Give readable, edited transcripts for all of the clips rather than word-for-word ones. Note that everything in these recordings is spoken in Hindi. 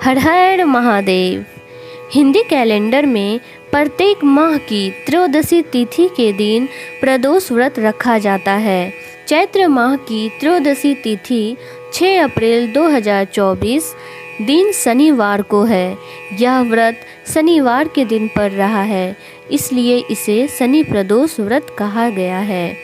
हर हर महादेव। हिंदी कैलेंडर में प्रत्येक माह की त्रयोदशी तिथि के दिन प्रदोष व्रत रखा जाता है। चैत्र माह की त्रयोदशी तिथि 6 अप्रैल 2024 दिन शनिवार को है। यह व्रत शनिवार के दिन पड़ रहा है, इसलिए इसे शनि प्रदोष व्रत कहा गया है।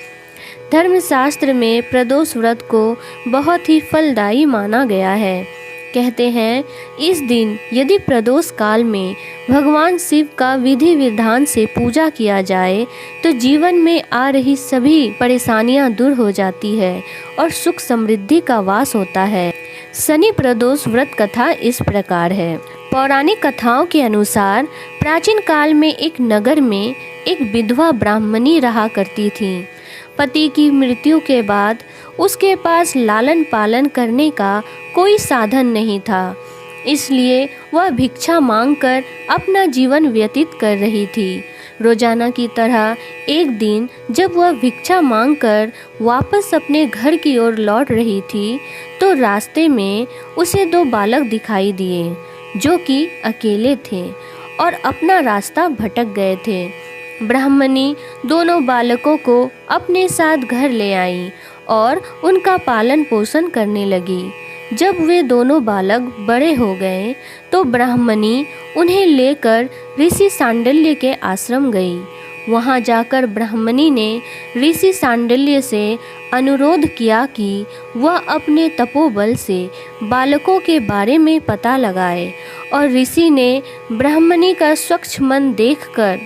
धर्मशास्त्र में प्रदोष व्रत को बहुत ही फलदायी माना गया है। कहते हैं इस दिन यदि प्रदोष काल में भगवान शिव का विधि विधान से पूजा किया जाए तो जीवन में आ रही सभी परेशानियां दूर हो जाती है और सुख समृद्धि का वास होता है। शनि प्रदोष व्रत कथा इस प्रकार है। पौराणिक कथाओं के अनुसार प्राचीन काल में एक नगर में एक विधवा ब्राह्मणी रहा करती थी। पति की मृत्यु के बाद उसके पास लालन पालन करने का कोई साधन नहीं था, इसलिए वह भिक्षा मांगकर अपना जीवन व्यतीत कर रही थी। रोजाना की तरह एक दिन जब वह भिक्षा मांगकर वापस अपने घर की ओर लौट रही थी तो रास्ते में उसे 2 बालक दिखाई दिए जो कि अकेले थे और अपना रास्ता भटक गए थे। ब्राह्मणी दोनों बालकों को अपने साथ घर ले आई और उनका पालन पोषण करने लगी। जब वे दोनों बालक बड़े हो गए तो ब्राह्मणी उन्हें लेकर ऋषि सांडिल्य के आश्रम गई। वहां जाकर ब्राह्मणी ने ऋषि सांडिल्य से अनुरोध किया कि वह अपने तपोबल से बालकों के बारे में पता लगाए और ऋषि ने ब्राह्मणी का स्वच्छ मन देखकर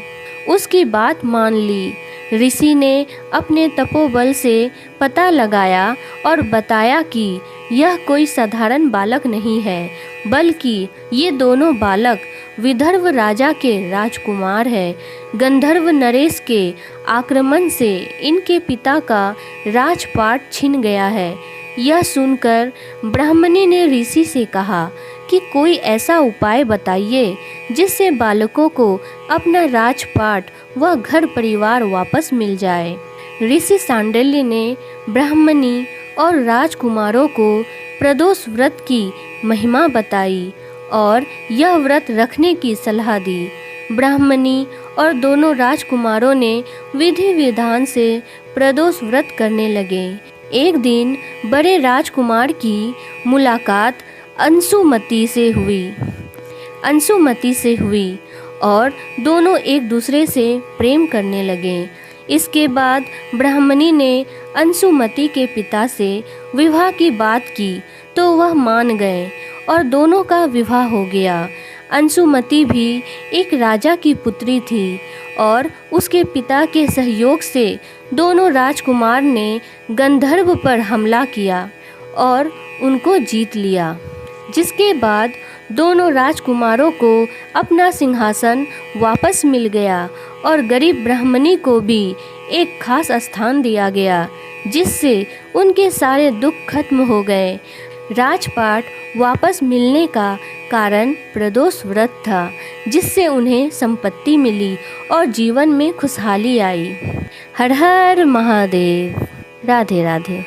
उसकी बात मान ली। ऋषि ने अपने तपोबल से पता लगाया और बताया कि यह कोई साधारण बालक नहीं है, बल्कि ये दोनों बालक विदर्भ राजा के राजकुमार हैं। गंधर्व नरेश के आक्रमण से इनके पिता का राजपाट छिन गया है। यह सुनकर ब्राह्मणी ने ऋषि से कहा कि कोई ऐसा उपाय बताइए जिससे बालकों को अपना राजपाट व घर परिवार वापस मिल जाए। ऋषि सांडिल्य ने ब्राह्मणी और राजकुमारों को प्रदोष व्रत की महिमा बताई और यह व्रत रखने की सलाह दी। ब्राह्मणी और दोनों राजकुमारों ने विधि विधान से प्रदोष व्रत करने लगे। एक दिन बड़े राजकुमार की मुलाकात अंशुमति से हुई और दोनों एक दूसरे से प्रेम करने लगे। इसके बाद ब्राह्मणी ने अंशुमति के पिता से विवाह की बात की तो वह मान गए और दोनों का विवाह हो गया। अंशुमति भी एक राजा की पुत्री थी और उसके पिता के सहयोग से दोनों राजकुमार ने गंधर्व पर हमला किया और उनको जीत लिया, जिसके बाद दोनों राजकुमारों को अपना सिंहासन वापस मिल गया और गरीब ब्राह्मणी को भी एक खास स्थान दिया गया, जिससे उनके सारे दुख खत्म हो गए। राजपाट वापस मिलने का कारण प्रदोष व्रत था, जिससे उन्हें संपत्ति मिली और जीवन में खुशहाली आई। हर हर महादेव। राधे राधे।